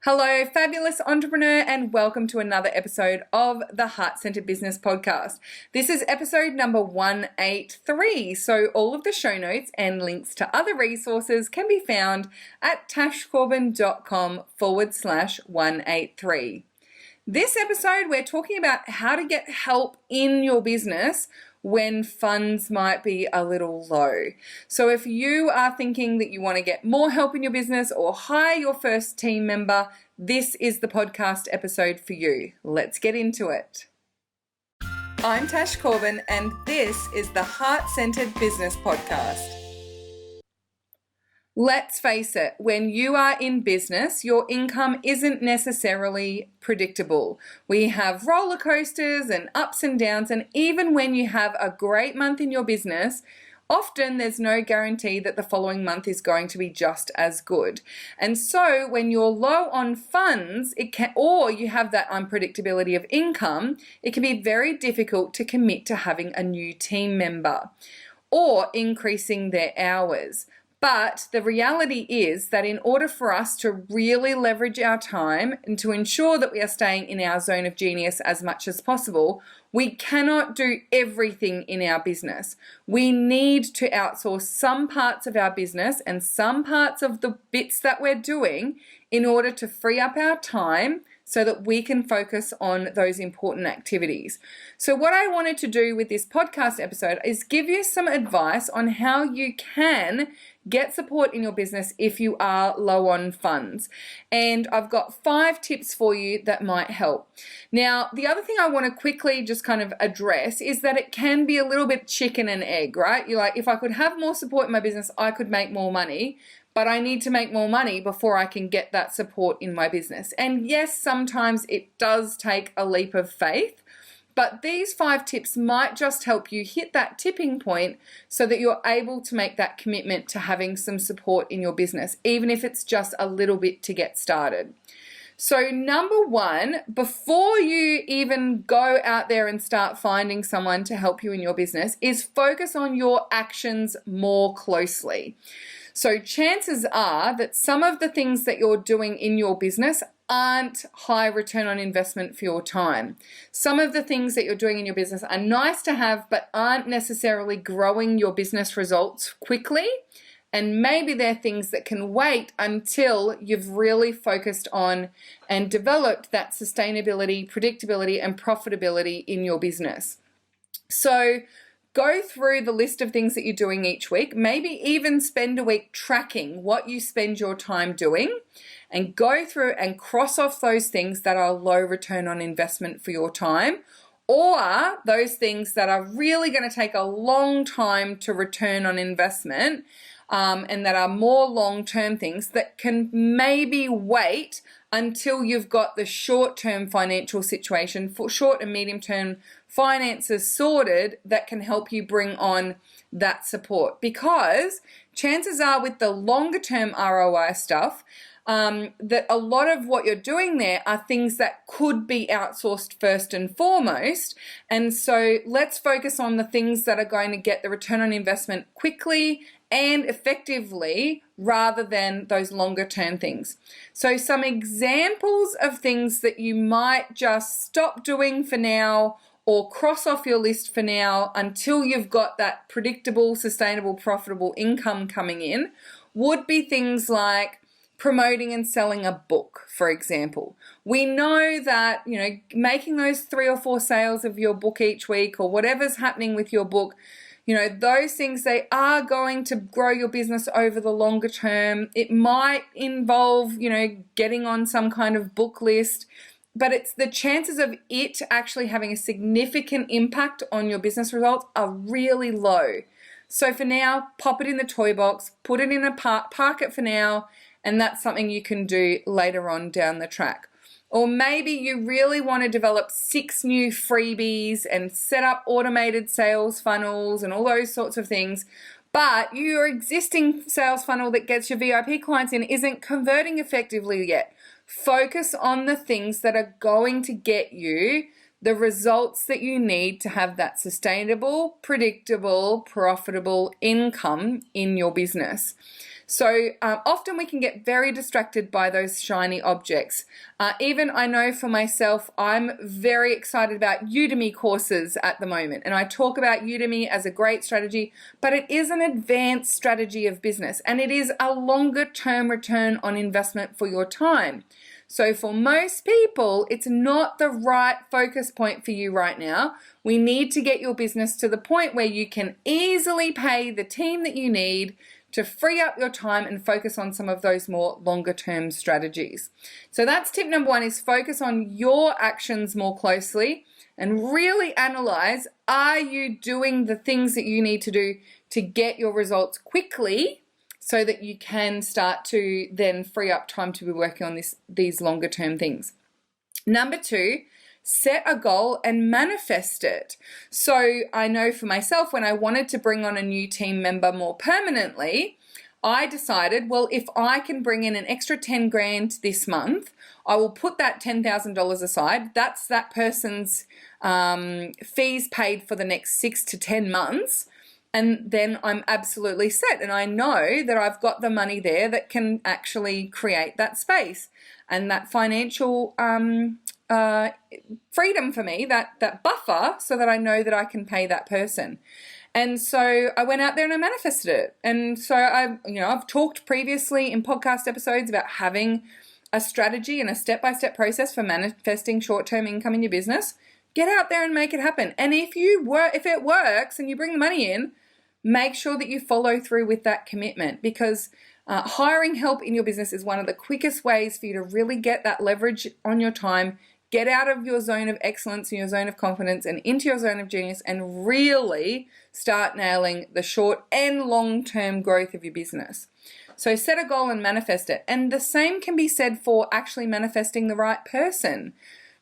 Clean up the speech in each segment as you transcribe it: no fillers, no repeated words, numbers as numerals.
Hello, fabulous entrepreneur, and welcome to another episode of the Heart-Centered Business Podcast. This is episode number 183. So all of the show notes and links to other resources can be found at tashcorbin.com/183. This episode, we're talking about how to get help in your business when funds might be a little low. So if you are thinking that you want to get more help in your business or hire your first team member, this is the podcast episode for you. Let's get into it. I'm Tash Corbin, and this is the Heart-Centered Business Podcast. Let's face it, when you are in business, your income isn't necessarily predictable. We have roller coasters and ups and downs, and even when you have a great month in your business, often there's no guarantee that the following month is going to be just as good. And so when you're low on funds, or you have that unpredictability of income, it can be very difficult to commit to having a new team member or increasing their hours. But the reality is that in order for us to really leverage our time and to ensure that we are staying in our zone of genius as much as possible, we cannot do everything in our business. We need to outsource some parts of our business and some parts of the bits that we're doing in order to free up our time so that we can focus on those important activities. So what I wanted to do with this podcast episode is give you some advice on how you can get support in your business if you are low on funds. And I've got 5 tips for you that might help. Now, the other thing I want to quickly just kind of address is that it can be a little bit chicken and egg, right? You're like, if I could have more support in my business, I could make more money. But I need to make more money before I can get that support in my business. And yes, sometimes it does take a leap of faith, but these 5 tips might just help you hit that tipping point so that you're able to make that commitment to having some support in your business, even if it's just a little bit to get started. So number 1, before you even go out there and start finding someone to help you in your business, is focus on your actions more closely. So chances are that some of the things that you're doing in your business aren't high return on investment for your time. Some of the things that you're doing in your business are nice to have, but aren't necessarily growing your business results quickly. And maybe they're things that can wait until you've really focused on and developed that sustainability, predictability, and profitability in your business. So go through the list of things that you're doing each week, maybe even spend a week tracking what you spend your time doing, and go through and cross off those things that are low return on investment for your time, or those things that are really going to take a long time to return on investment, and that are more long-term things that can maybe wait until you've got the short-term financial situation, for short and medium-term finances sorted, that can help you bring on that support. Because chances are with the longer-term ROI stuff, that a lot of what you're doing there are things that could be outsourced first and foremost. And so let's focus on the things that are going to get the return on investment quickly and effectively rather than those longer term things. So some examples of things that you might just stop doing for now or cross off your list for now until you've got that predictable, sustainable, profitable income coming in would be things like promoting and selling a book, for example. We know that, making those 3 or 4 sales of your book each week or whatever's happening with your book, those things, they are going to grow your business over the longer term. It might involve, getting on some kind of book list, but it's the chances of it actually having a significant impact on your business results are really low. So for now, pop it in the toy box, put it in a park it for now, and that's something you can do later on down the track. Or maybe you really want to develop 6 new freebies and set up automated sales funnels and all those sorts of things, but your existing sales funnel that gets your VIP clients in isn't converting effectively yet. Focus on the things that are going to get you the results that you need to have that sustainable, predictable, profitable income in your business. So often we can get very distracted by those shiny objects. Even I know for myself, I'm very excited about Udemy courses at the moment. And I talk about Udemy as a great strategy, but it is an advanced strategy of business and it is a longer term return on investment for your time. So for most people, it's not the right focus point for you right now. We need to get your business to the point where you can easily pay the team that you need to free up your time and focus on some of those more longer term strategies. So that's tip number one, is focus on your actions more closely and really analyze, are you doing the things that you need to do to get your results quickly, so that you can start to then free up time to be working on these longer term things. Number two, set a goal and manifest it. So I know for myself, when I wanted to bring on a new team member more permanently, I decided, well, if I can bring in an extra 10 grand this month, I will put that $10,000 aside. That's that person's fees paid for the next 6 to 10 months. And then I'm absolutely set. And I know that I've got the money there that can actually create that space and that financial freedom for me, that buffer, so that I know that I can pay that person. And so I went out there and I manifested it. And so I've talked previously in podcast episodes about having a strategy and a step-by-step process for manifesting short-term income in your business. Get out there and make it happen. And if it works and you bring the money in, make sure that you follow through with that commitment, because hiring help in your business is one of the quickest ways for you to really get that leverage on your time, get out of your zone of excellence and your zone of confidence and into your zone of genius, and really start nailing the short and long-term growth of your business. So set a goal and manifest it. And the same can be said for actually manifesting the right person.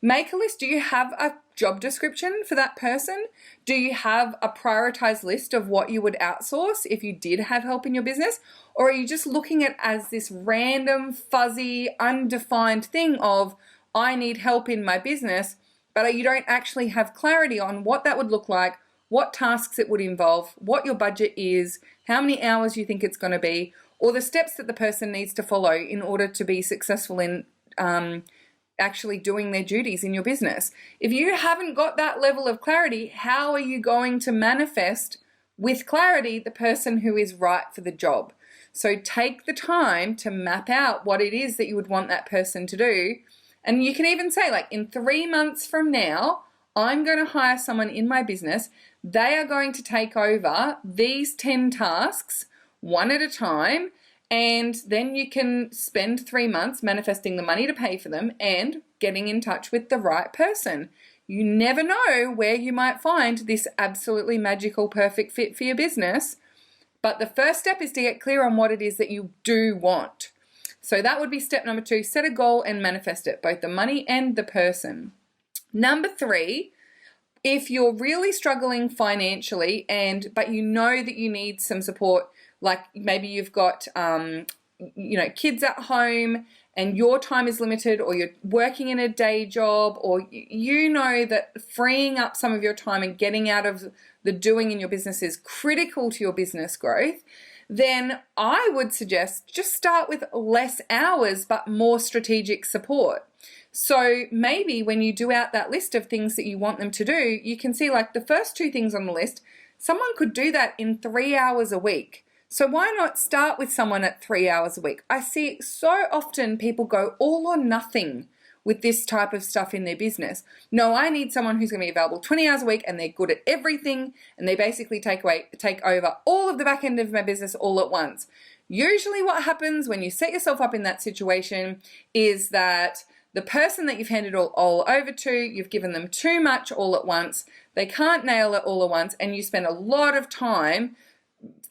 Make a list. Do you have a job description for that person? Do you have a prioritized list of what you would outsource if you did have help in your business? Or are you just looking at it as this random, fuzzy, undefined thing of, I need help in my business, but you don't actually have clarity on what that would look like, what tasks it would involve, what your budget is, how many hours you think it's going to be, or the steps that the person needs to follow in order to be successful in actually doing their duties in your business. If you haven't got that level of clarity, how are you going to manifest with clarity the person who is right for the job? So take the time to map out what it is that you would want that person to do. And you can even say, like, in 3 months from now, I'm going to hire someone in my business. They are going to take over these 10 tasks one at a time. And then you can spend 3 months manifesting the money to pay for them and getting in touch with the right person. You never know where you might find this absolutely magical, perfect fit for your business. But the first step is to get clear on what it is that you do want. So that would be step number 2, set a goal and manifest it, both the money and the person. Number 3, if you're really struggling financially but you know that you need some support, like maybe you've got kids at home and your time is limited, or you're working in a day job, or you know that freeing up some of your time and getting out of the doing in your business is critical to your business growth, then I would suggest just start with less hours but more strategic support. So maybe when you do out that list of things that you want them to do, you can see, like, the first 2 things on the list, someone could do that in 3 hours a week. So why not start with someone at 3 hours a week? I see so often people go all or nothing with this type of stuff in their business. No, I need someone who's going to be available 20 hours a week and they're good at everything, and they basically take over all of the back end of my business all at once. Usually what happens when you set yourself up in that situation is that the person that you've handed all over to, you've given them too much all at once, they can't nail it all at once, and you spend a lot of time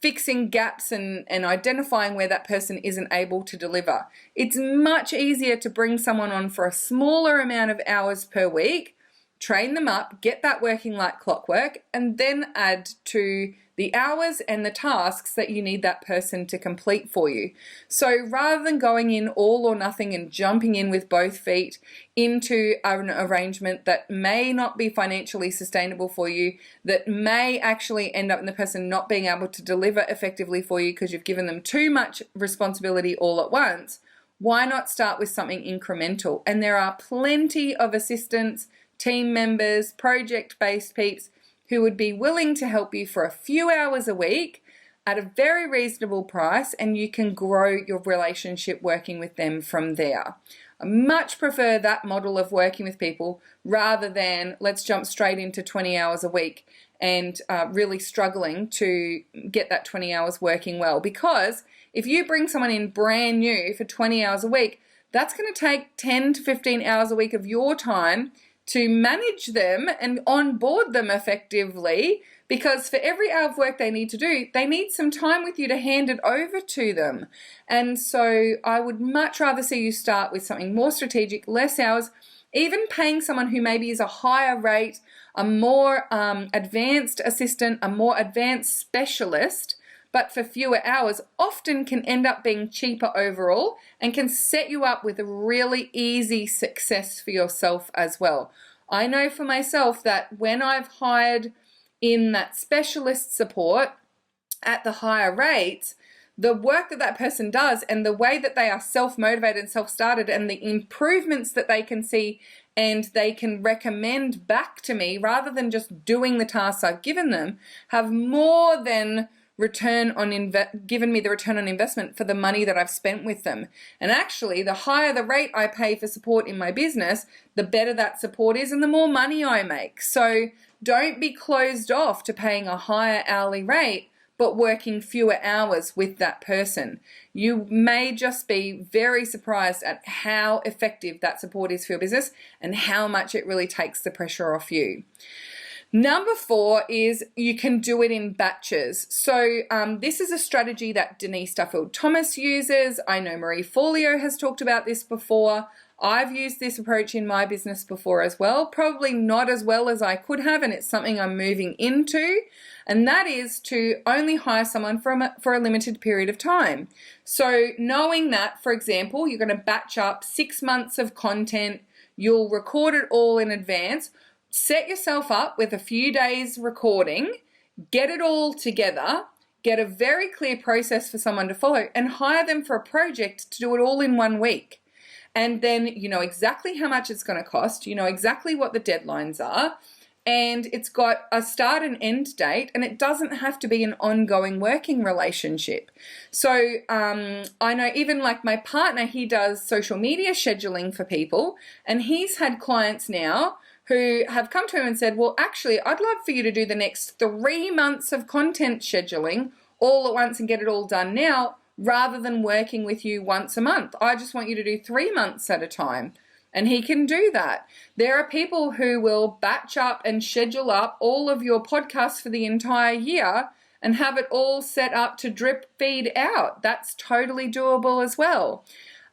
fixing gaps and identifying where that person isn't able to deliver. It's much easier to bring someone on for a smaller amount of hours per week, train them up, get that working like clockwork, and then add to the hours and the tasks that you need that person to complete for you. So rather than going in all or nothing and jumping in with both feet into an arrangement that may not be financially sustainable for you, that may actually end up in the person not being able to deliver effectively for you because you've given them too much responsibility all at once, why not start with something incremental? And there are plenty of assistants, team members, project-based peeps who would be willing to help you for a few hours a week at a very reasonable price, and you can grow your relationship working with them from there. I much prefer that model of working with people rather than let's jump straight into 20 hours a week and really struggling to get that 20 hours working well. Because if you bring someone in brand new for 20 hours a week, that's going to take 10 to 15 hours a week of your time to manage them and onboard them effectively, because for every hour of work they need to do, they need some time with you to hand it over to them. And so I would much rather see you start with something more strategic, less hours, even paying someone who maybe is a higher rate, a more advanced assistant, a more advanced specialist, but for fewer hours, often can end up being cheaper overall and can set you up with a really easy success for yourself as well. I know for myself that when I've hired in that specialist support at the higher rates, the work that that person does and the way that they are self-motivated and self-started and the improvements that they can see and they can recommend back to me rather than just doing the tasks I've given them, have more than given me the return on investment for the money that I've spent with them. And actually, the higher the rate I pay for support in my business, the better that support is and the more money I make. So don't be closed off to paying a higher hourly rate but working fewer hours with that person. You may just be very surprised at how effective that support is for your business and how much it really takes the pressure off you. Number 4 is you can do it in batches. So this is a strategy that Denise Duffield-Thomas uses. I know Marie Forleo has talked about this before. I've used this approach in my business before as well, probably not as well as I could have, and it's something I'm moving into, and that is to only hire someone for a limited period of time. So knowing that, for example, you're going to batch up 6 months of content, you'll record it all in advance, set yourself up with a few days recording, get it all together, get a very clear process for someone to follow, and hire them for a project to do it all in 1 week. And then you know exactly how much it's going to cost, you know exactly what the deadlines are, and it's got a start and end date, and it doesn't have to be an ongoing working relationship. So I know even like my partner, he does social media scheduling for people, and he's had clients now who have come to him and said, well, actually, I'd love for you to do the next 3 months of content scheduling all at once and get it all done now, rather than working with you once a month. I just want you to do 3 months at a time. And he can do that. There are people who will batch up and schedule up all of your podcasts for the entire year and have it all set up to drip feed out. That's totally doable as well.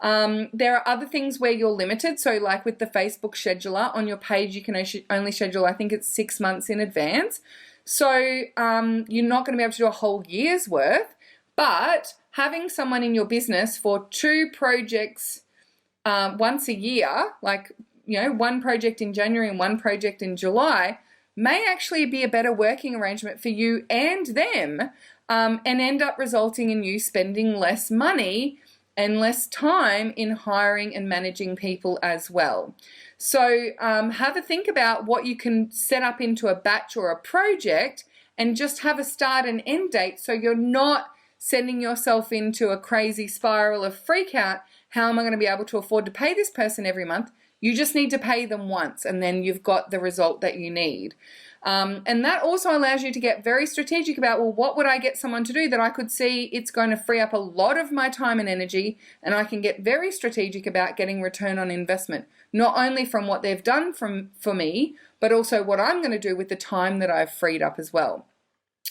There are other things where you're limited. So like with the Facebook scheduler, on your page you can only schedule, I think it's 6 months in advance. So you're not going to be able to do a whole year's worth, but having someone in your business for 2 projects once a year, like, you know, 1 project in January and 1 project in July, may actually be a better working arrangement for you and them, and end up resulting in you spending less money and less time in hiring and managing people as well. So have a think about what you can set up into a batch or a project and just have a start and end date so you're not sending yourself into a crazy spiral of freak out. How am I going to be able to afford to pay this person every month? You just need to pay them once and then you've got the result that you need. And that also allows you to get very strategic about, well, what would I get someone to do that I could see it's going to free up a lot of my time and energy, and I can get very strategic about getting return on investment, not only from what they've done for me, but also what I'm going to do with the time that I've freed up as well.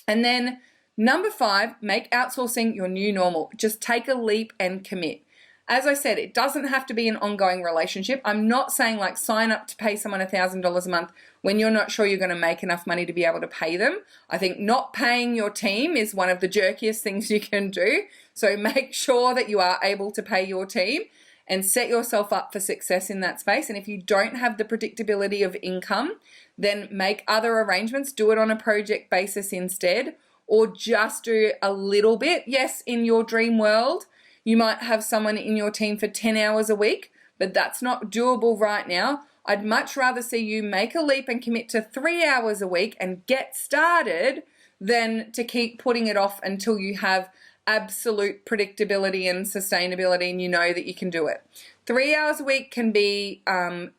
And then number 5, make outsourcing your new normal. Just take a leap and commit. As I said, it doesn't have to be an ongoing relationship. I'm not saying like sign up to pay someone $1,000 a month when you're not sure you're going to make enough money to be able to pay them. I think not paying your team is one of the jerkiest things you can do. So make sure that you are able to pay your team and set yourself up for success in that space. And if you don't have the predictability of income, then make other arrangements. Do it on a project basis instead, or just do a little bit. Yes, in your dream world, you might have someone in your team for 10 hours a week, but that's not doable right now. I'd much rather see you make a leap and commit to 3 hours a week and get started than to keep putting it off until you have absolute predictability and sustainability and you know that you can do it. 3 hours a week can be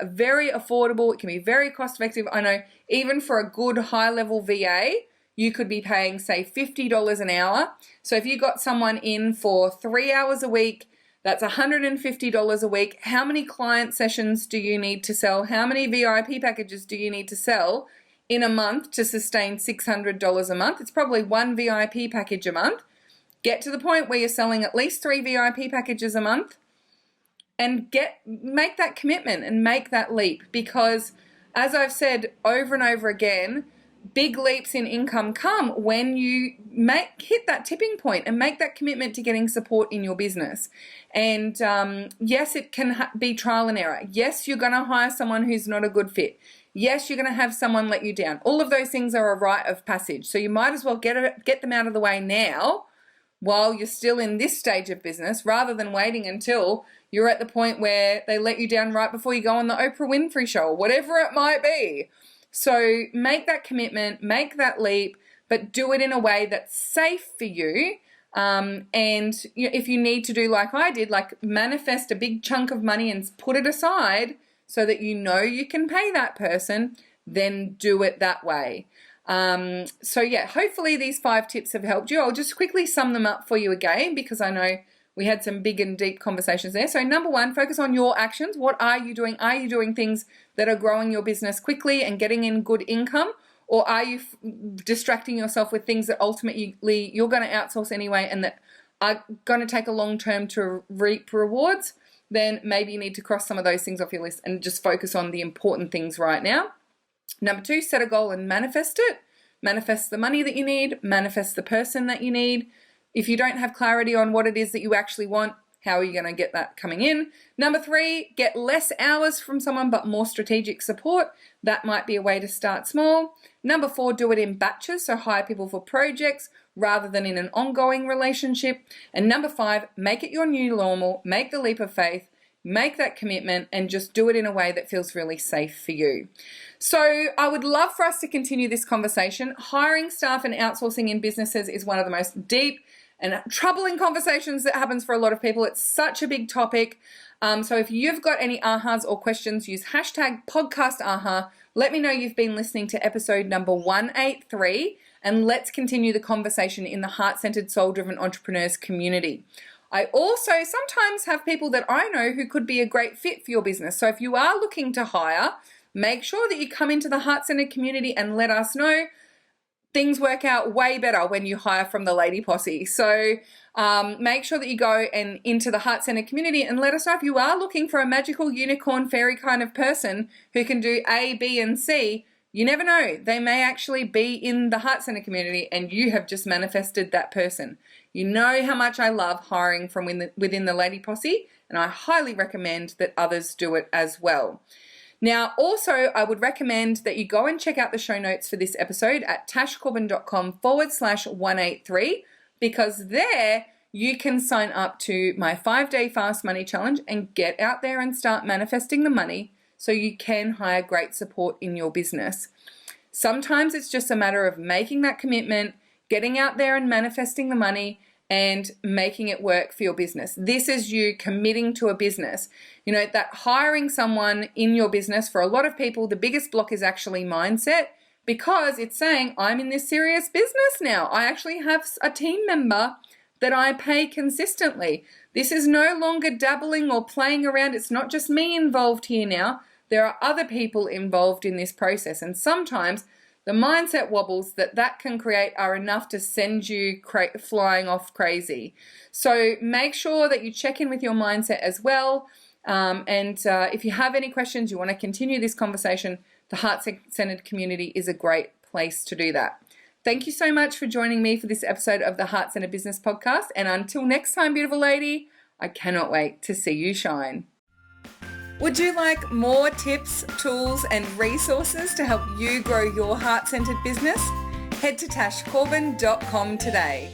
very affordable. It can be very cost effective. I know even for a good high level VA, you could be paying, say, $50 an hour. So if you got someone in for 3 hours a week, that's $150 a week. How many client sessions do you need to sell? How many VIP packages do you need to sell in a month to sustain $600 a month? It's probably one VIP package a month. Get to the point where you're selling at least 3 VIP packages a month and make that commitment and make that leap, because as I've said over and over again, big leaps in income come when you hit that tipping point and make that commitment to getting support in your business. And yes, it can be trial and error. Yes, you're going to hire someone who's not a good fit. Yes, you're going to have someone let you down. All of those things are a rite of passage. So you might as well get them out of the way now while you're still in this stage of business, rather than waiting until you're at the point where they let you down right before you go on the Oprah Winfrey show or whatever it might be. So make that commitment, make that leap, but do it in a way that's safe for you. And if you need to do like I did, like manifest a big chunk of money and put it aside so that you know you can pay that person, then do it that way. So yeah, hopefully these 5 tips have helped you. I'll just quickly sum them up for you again, because I know we had some big and deep conversations there. So number 1, focus on your actions. What are you doing? Are you doing things that are growing your business quickly and getting in good income? Or are you distracting yourself with things that ultimately you're going to outsource anyway and that are going to take a long term to reap rewards? Then maybe you need to cross some of those things off your list and just focus on the important things right now. Number 2, set a goal and manifest it. Manifest the money that you need, manifest the person that you need. If you don't have clarity on what it is that you actually want, how are you going to get that coming in? Number 3, get less hours from someone but more strategic support. That might be a way to start small. Number 4, do it in batches, so hire people for projects rather than in an ongoing relationship. And number 5, make it your new normal, make the leap of faith, make that commitment, and just do it in a way that feels really safe for you. So I would love for us to continue this conversation. Hiring staff and outsourcing in businesses is one of the most deep and troubling conversations that happens for a lot of people. It's such a big topic. So if you've got any ahas or questions, use hashtag #podcastaha. Let me know you've been listening to episode number 183, and let's continue the conversation in the heart-centered, soul-driven entrepreneurs community. I also sometimes have people that I know who could be a great fit for your business. So if you are looking to hire, make sure that you come into the heart-centered community and let us know. Things work out way better when you hire from the Lady Posse. So make sure that you go and into the heart-centered community and let us know if you are looking for a magical unicorn fairy kind of person who can do A, B, and C. You never know. They may actually be in the Heart Center community and you have just manifested that person. You know how much I love hiring from within the Lady Posse, and I highly recommend that others do it as well. Now, also, I would recommend that you go and check out the show notes for this episode at tashcorbin.com/183, because there you can sign up to my 5-day fast money challenge and get out there and start manifesting the money so you can hire great support in your business. Sometimes it's just a matter of making that commitment, getting out there and manifesting the money, and making it work for your business. This is you committing to a business. You know, that hiring someone in your business, for a lot of people, the biggest block is actually mindset, because it's saying, I'm in this serious business now. I actually have a team member that I pay consistently. This is no longer dabbling or playing around. It's not just me involved here now. There are other people involved in this process. And sometimes the mindset wobbles that can create are enough to send you flying off crazy. So make sure that you check in with your mindset as well. And if you have any questions, you want to continue this conversation, the Heart-Centered community is a great place to do that. Thank you so much for joining me for this episode of the Heart-Centered Business Podcast. And until next time, beautiful lady, I cannot wait to see you shine. Would you like more tips, tools, and resources to help you grow your heart-centered business? Head to tashcorbin.com today.